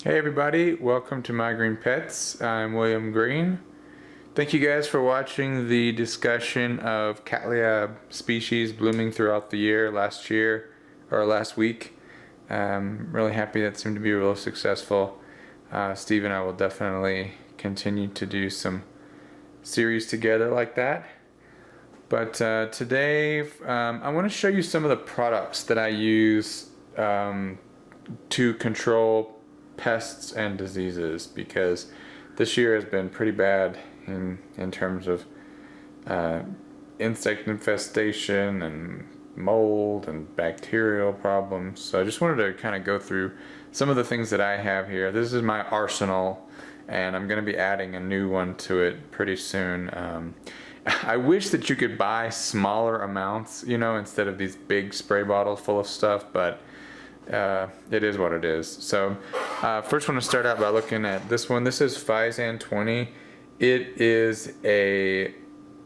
Hey everybody, welcome to My Green Pets. I'm William Green. Thank you guys for watching the discussion of Cattleya species blooming throughout the year last week. I'm really happy that seemed to be real successful. Steve and I will definitely continue to do some series together like that. But today I want to show you some of the products that I use to control pests and diseases, because this year has been pretty bad in terms of insect infestation and mold and bacterial problems. So I just wanted to kind of go through some of the things that I have here. This is my arsenal, and I'm going to be adding a new one to it pretty soon. I wish that you could buy smaller amounts, instead of these big spray bottles full of stuff, but it is what it is. So first I want to start out by looking at this one. This is Physane 20. It is a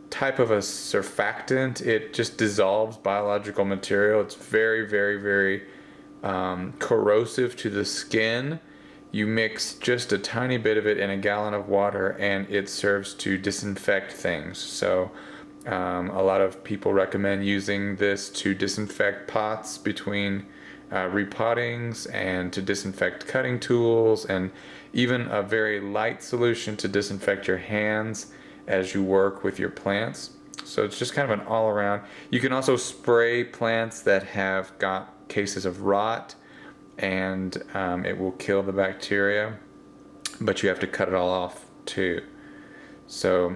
type of a surfactant. It just dissolves biological material. It's very, very, very corrosive to the skin. You mix just a tiny bit of it in a gallon of water and it serves to disinfect things. So a lot of people recommend using this to disinfect pots between repottings and to disinfect cutting tools, and even a very light solution to disinfect your hands as you work with your plants. So it's just kind of an all-around. You can also spray plants that have got cases of rot, and it will kill the bacteria, but you have to cut it all off too. So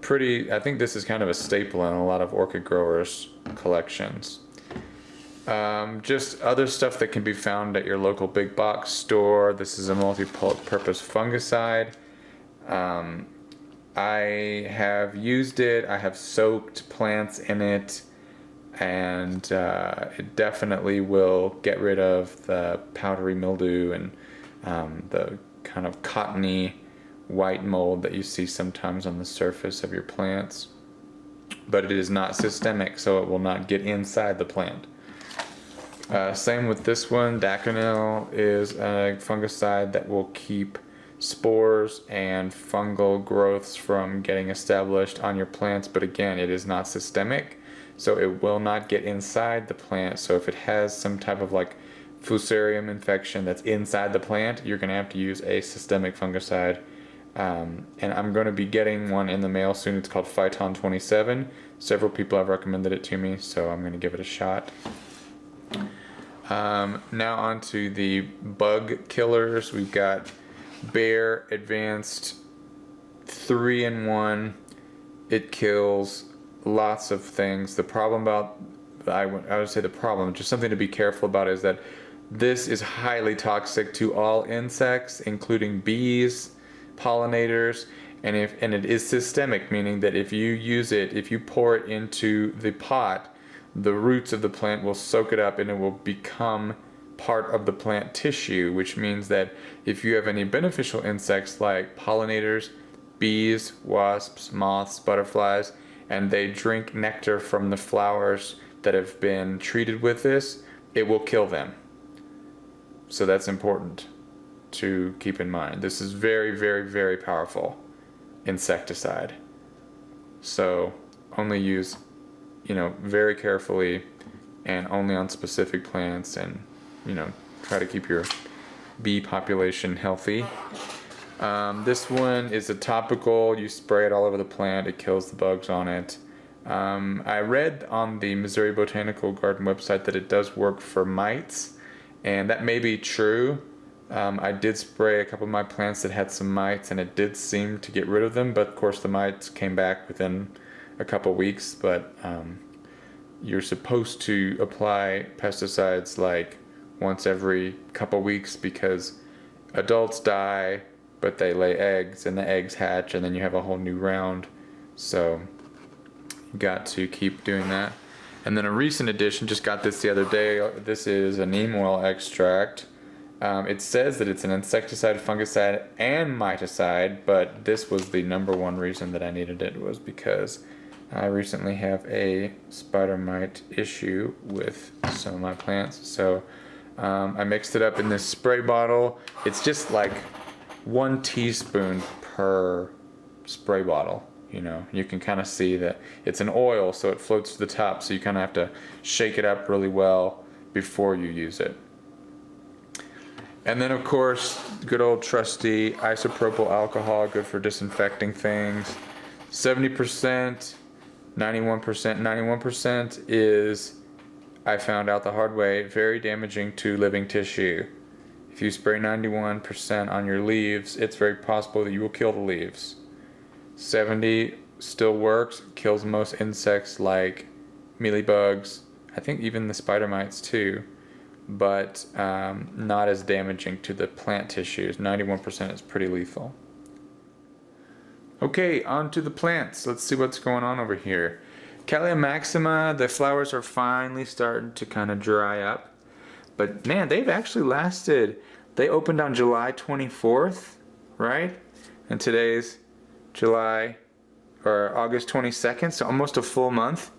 I think this is kind of a staple in a lot of orchid growers' collections. Just other stuff that can be found at your local big box store. This is a multi-purpose fungicide. I have used it. I have soaked plants in it, and it definitely will get rid of the powdery mildew and the kind of cottony white mold that you see sometimes on the surface of your plants. But it is not systemic, so it will not get inside the plant. Same with this one. Daconil is a fungicide that will keep spores and fungal growths from getting established on your plants, but again, it is not systemic, so it will not get inside the plant. So if it has some type of like fusarium infection that's inside the plant, you're going to have to use a systemic fungicide. And I'm going to be getting one in the mail soon. It's called Phyton 27. Several people have recommended it to me, so I'm going to give it a shot. Now on to the bug killers. We've got Bear Advanced 3-in-1. It kills lots of things. The problem I would say the problem, just something to be careful about, is that this is highly toxic to all insects, including bees, pollinators, and it is systemic, meaning that if you pour it into the pot, the roots of the plant will soak it up and it will become part of the plant tissue, which means that if you have any beneficial insects like pollinators, bees, wasps, moths, butterflies, and they drink nectar from the flowers that have been treated with this, it will kill them. So that's important to keep in mind. This is very, very, very powerful insecticide. So only use very carefully and only on specific plants, and try to keep your bee population healthy. This one is a topical. You spray it all over the plant. It kills the bugs on it. I read on the Missouri Botanical Garden website that it does work for mites, and that may be true. I did spray a couple of my plants that had some mites, and it did seem to get rid of them, but of course the mites came back within a couple weeks. But you're supposed to apply pesticides like once every couple weeks, because adults die, but they lay eggs, and the eggs hatch, and then you have a whole new round. So you got to keep doing that. And then a recent addition, just got this the other day. This is a neem oil extract. It says that it's an insecticide, fungicide, and miticide, but this was the number one reason that I needed it, was because I recently have a spider mite issue with some of my plants. So I mixed it up in this spray bottle. It's just like 1 teaspoon per spray bottle. You know, you can kind of see that it's an oil, so it floats to the top, so you kind of have to shake it up really well before you use it. And then of course, good old trusty isopropyl alcohol, good for disinfecting things. 70%, 91%. 91% is, I found out the hard way, very damaging to living tissue. If you spray 91% on your leaves, it's very possible that you will kill the leaves. 70 still works, kills most insects like mealybugs, I think even the spider mites too, but not as damaging to the plant tissues. 91% is pretty lethal. Okay, on to the plants. Let's see what's going on over here. Cattleya maxima, the flowers are finally starting to kind of dry up. But man, they've actually lasted. They opened on July 24th, right? And today's July or August 22nd, so almost a full month.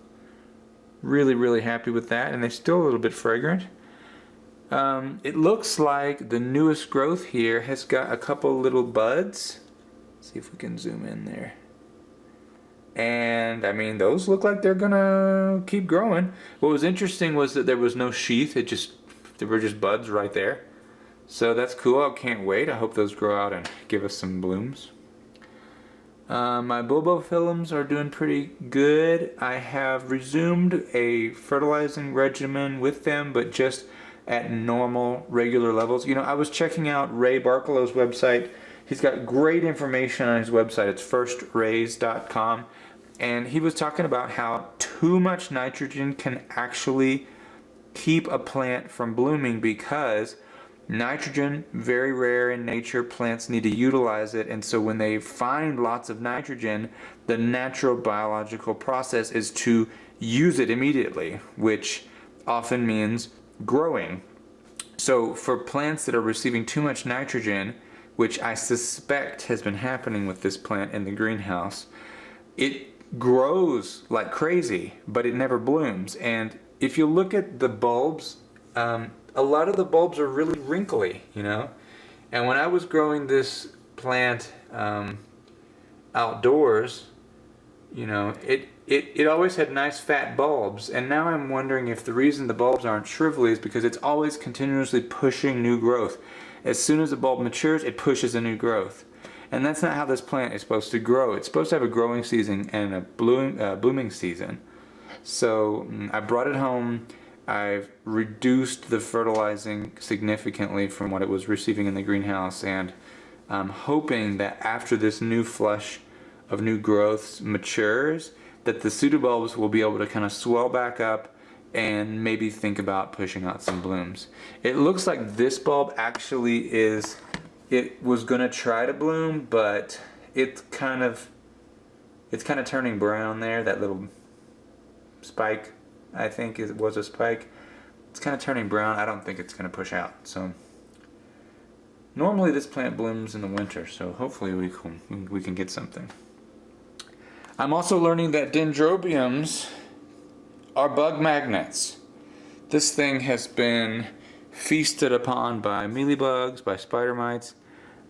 Really, really happy with that. And they're still a little bit fragrant. It looks like the newest growth here has got a couple little buds. See if we can zoom in there. And I mean, those look like they're gonna keep growing. What was interesting was that there was no sheath. There were just buds right there. So that's cool. I can't wait. I hope those grow out and give us some blooms. My bulbophyllums are doing pretty good. I have resumed a fertilizing regimen with them, but just at normal, regular levels. You know, I was checking out Ray Barcolow's website. He's got great information on his website. It's firstrays.com. And he was talking about how too much nitrogen can actually keep a plant from blooming, because nitrogen, very rare in nature, plants need to utilize it, and so when they find lots of nitrogen, the natural biological process is to use it immediately, which often means growing. So for plants that are receiving too much nitrogen, which I suspect has been happening with this plant in the greenhouse, it grows like crazy, but it never blooms. And if you look at the bulbs, a lot of the bulbs are really wrinkly, you know. And when I was growing this plant outdoors, you know, it always had nice fat bulbs. And now I'm wondering if the reason the bulbs aren't shrivelly is because it's always continuously pushing new growth. As soon as the bulb matures, it pushes a new growth. And that's not how this plant is supposed to grow. It's supposed to have a growing season and a blooming season. So I brought it home. I've reduced the fertilizing significantly from what it was receiving in the greenhouse, and I'm hoping that after this new flush of new growths matures, that the pseudobulbs will be able to kind of swell back up and maybe think about pushing out some blooms. It looks like this bulb actually it was gonna try to bloom, but it's kind of turning brown there. That little spike, I think it was a spike. It's kind of turning brown. I don't think it's going to push out. So normally this plant blooms in the winter, so hopefully we can get something. I'm also learning that dendrobiums are bug magnets. This thing has been feasted upon by mealybugs, by spider mites.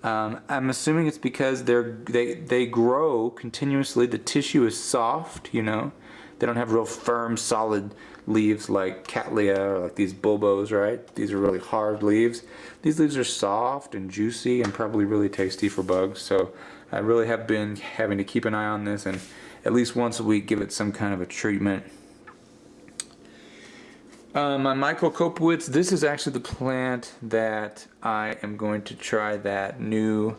I'm assuming it's because they grow continuously. The tissue is soft, you know. They don't have real firm, solid leaves like Cattleya or like these bulbos, right? These are really hard leaves. These leaves are soft and juicy and probably really tasty for bugs. So I really have been having to keep an eye on this and at least once a week give it some kind of a treatment. My Mycocopowitz, this is actually the plant that I am going to try that new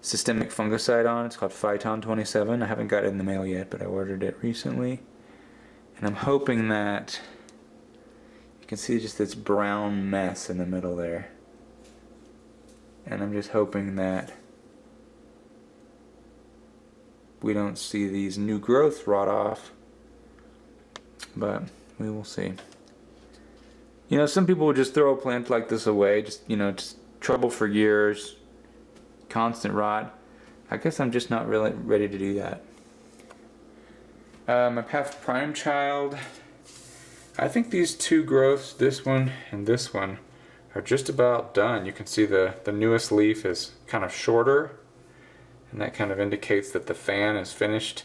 systemic fungicide on. It's called Phyton 27. I haven't got it in the mail yet, but I ordered it recently. And I'm hoping that you can see just this brown mess in the middle there. And I'm just hoping that we don't see these new growths rot off. But we will see. You know, some people would just throw a plant like this away, just trouble for years, constant rot. I guess I'm just not really ready to do that. My Path Prime Child, I think these two growths, this one and this one, are just about done. You can see the newest leaf is kind of shorter, and that kind of indicates that the fan is finished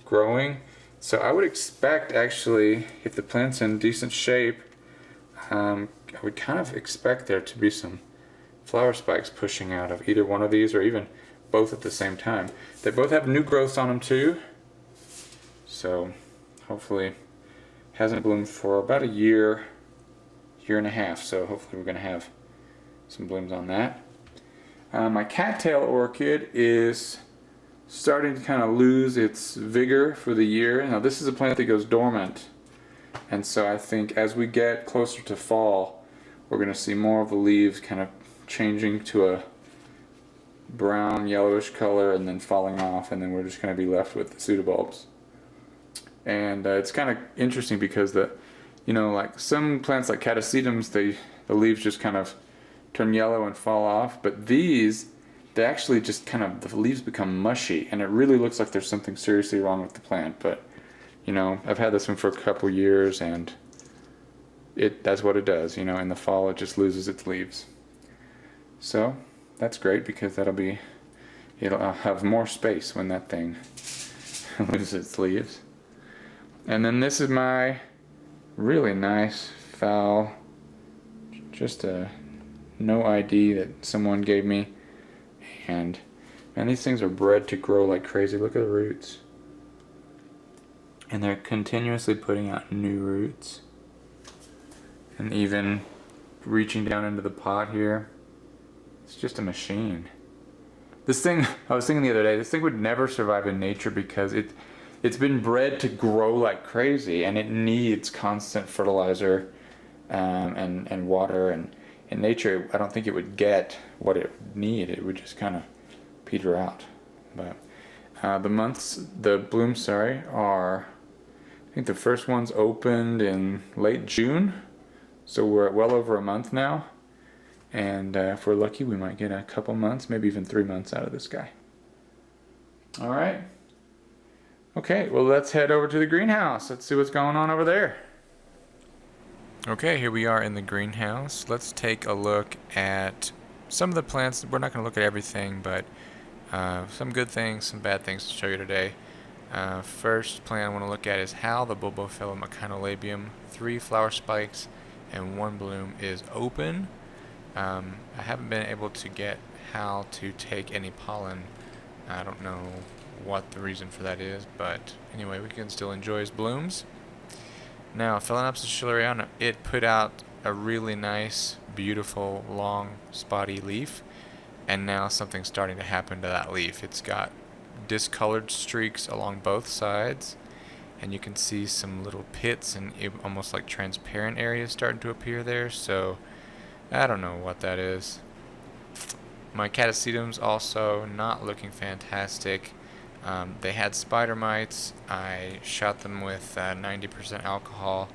growing. So I would expect, actually, if the plant's in decent shape, I would kind of expect there to be some flower spikes pushing out of either one of these, or even both at the same time. They both have new growths on them too, so hopefully hasn't bloomed for about a year and a half, so hopefully we're going to have some blooms on that. My cattail orchid is starting to kind of lose its vigor for the year. Now this is a plant that goes dormant, and so I think as we get closer to fall, we're going to see more of the leaves kind of changing to a brown yellowish color and then falling off, and then we're just going to be left with the pseudobulbs. And it's kind of interesting because like some plants like Catasetinae, the leaves just kind of turn yellow and fall off, but these, they actually just kind of, the leaves become mushy, and it really looks like there's something seriously wrong with the plant. But I've had this one for a couple years, and that's what it does. In the fall it just loses its leaves. So that's great, because it'll have more space when that thing loses its leaves. And then this is my really nice Phal, just a no ID that someone gave me, and man, these things are bred to grow like crazy. Look at the roots, and they're continuously putting out new roots, and even reaching down into the pot here. It's just a machine. This thing, I was thinking the other day, this thing would never survive in nature because it's been bred to grow like crazy, and it needs constant fertilizer and water, and in nature I don't think it would get what it would need. It would just kind of peter out. But the blooms are, I think the first one's opened in late June, so we're at well over a month now, and if we're lucky we might get a couple months, maybe even 3 months out of this guy. Alright. Okay, well let's head over to the greenhouse. Let's see what's going on over there. Okay, here we are in the greenhouse. Let's take a look at some of the plants. We're not going to look at everything, but some good things, some bad things to show you today. First plant I want to look at is Hal, the Bulbophyllum echinolabium. 3 flower spikes and 1 bloom is open. I haven't been able to get Hal to take any pollen. I don't know what the reason for that is, but anyway, we can still enjoy his blooms. Now, Phalaenopsis schilleriana, it put out a really nice, beautiful, long, spotty leaf, and now something's starting to happen to that leaf. It's got discolored streaks along both sides, and you can see some little pits and almost like transparent areas starting to appear there, so I don't know what that is. My Catasetinae also not looking fantastic. They had spider mites. I shot them with 90% alcohol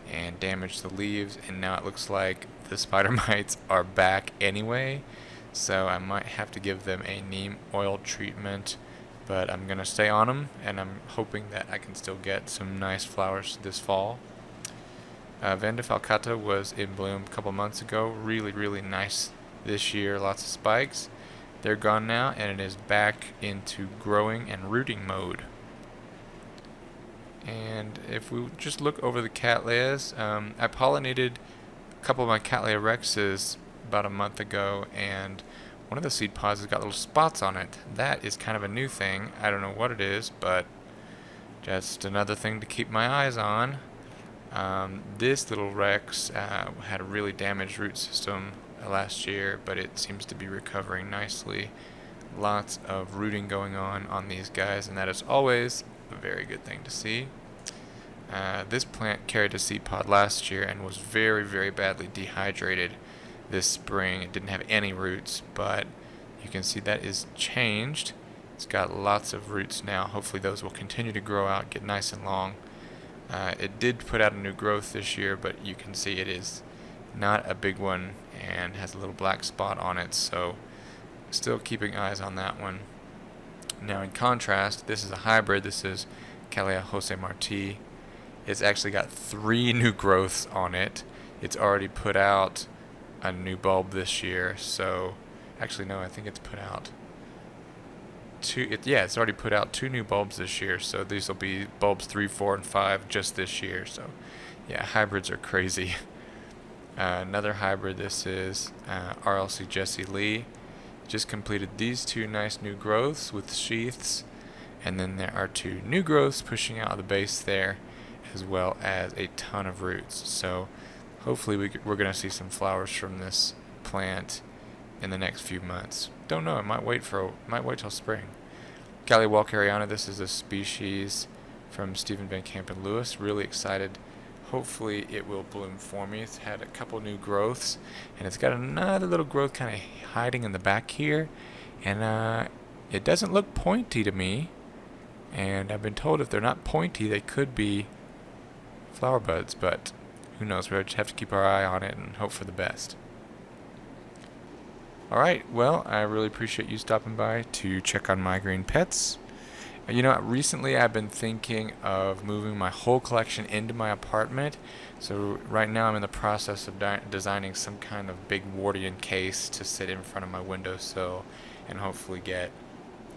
and damaged the leaves, and now it looks like the spider mites are back anyway, so I might have to give them a neem oil treatment, but I'm gonna stay on them, and I'm hoping that I can still get some nice flowers this fall. Vanda falcata was in bloom a couple months ago. Really nice this year, lots of spikes. They're gone now, and it is back into growing and rooting mode. And if we just look over the Cattleyas, I pollinated a couple of my Cattleya rexes about a month ago, and one of the seed pods has got little spots on it. That is kind of a new thing. I don't know what it is, but just another thing to keep my eyes on. This little Rex had a really damaged root system last year, but it seems to be recovering nicely. Lots of rooting going on these guys, and that is always a very good thing to see. This plant carried a seed pod last year and was very badly dehydrated this spring. It didn't have any roots, but you can see that is changed. It's got lots of roots now. Hopefully those will continue to grow out, get nice and long. It did put out a new growth this year, but you can see it is not a big one and has a little black spot on it, so still keeping eyes on that one. Now in contrast, this is a hybrid. This is Cattleya Jose Marti. It's actually got 3 new growths on it. It's already put out a new bulb this year. So actually no, I think it's put out it's already put out 2 new bulbs this year. So these will be bulbs 3, 4, and 5 just this year. So yeah, hybrids are crazy. Another hybrid, this is RLC Jesse Lee. Just completed these 2 nice new growths with sheaths, and then there are 2 new growths pushing out of the base there, as well as a ton of roots. So hopefully we're going to see some flowers from this plant in the next few months. Don't know, it might wait till spring. Cattleya walkeriana, this is a species from Stephen Van Camp and Lewis. Really excited. Hopefully it will bloom for me. It's had a couple new growths, and it's got another little growth kind of hiding in the back here, and it doesn't look pointy to me, and I've been told if they're not pointy they could be flower buds, but who knows. We just have to keep our eye on it and hope for the best. Alright, well, I really appreciate you stopping by to check on my green pets. You know, recently I've been thinking of moving my whole collection into my apartment. So right now I'm in the process of designing some kind of big Wardian case to sit in front of my windowsill and hopefully get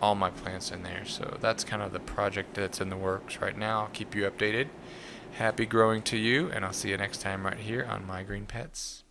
all my plants in there. So that's kind of the project that's in the works right now. I'll keep you updated. Happy growing to you, and I'll see you next time right here on My Green Pets.